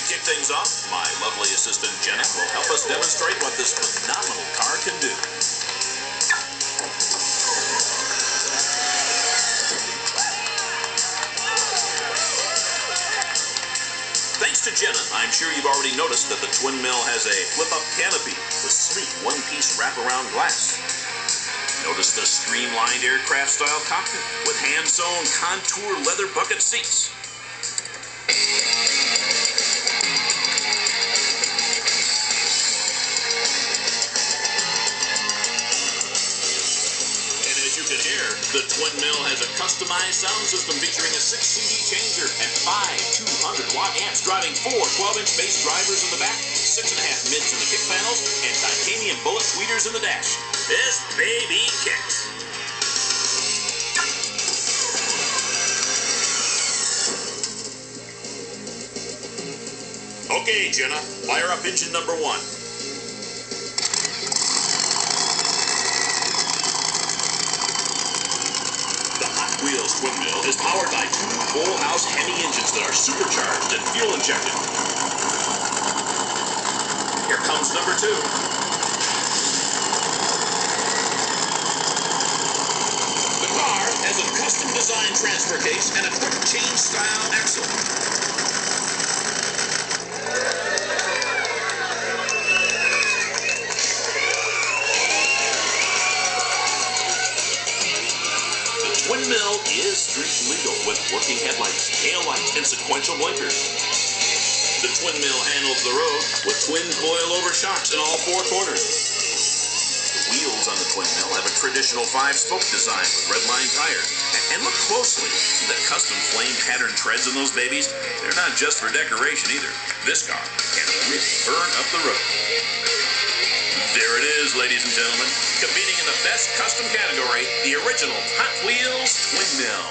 kick things off, my lovely assistant Jenna will help us demonstrate what this phenomenal car can do. Thanks to Jenna, I'm sure you've already noticed that the twin mill has a flip-up canopy with sleek one-piece wraparound glass. Notice the streamlined aircraft-style cockpit with hand-sewn contour leather bucket seats. You can hear, the twin mill has a customized sound system featuring a 6 CD changer and 5 200-watt amps driving 4 12-inch bass drivers in the back, 6.5 mids in the kick panels, and titanium bullet tweeters in the dash. This baby kicks. Okay, Jenna, fire up engine number 1. Wheels twin mill is powered by 2 full-house Hemi engines that are supercharged and fuel injected. Here comes number 2. The car has a custom design transfer case and a quick change style axle. Twin mill is street legal with working headlights, taillights, and sequential blinkers. The twin mill handles the road with twin coil-over shocks in all 4 corners. The wheels on the twin mill have a traditional 5-spoke design with red-line tires. And look closely, the custom flame pattern treads in those babies, they're not just for decoration either. This car can really burn up the road. There it is, ladies and gentlemen, competing in the best custom category, the original Hot Wheels Twin Mill.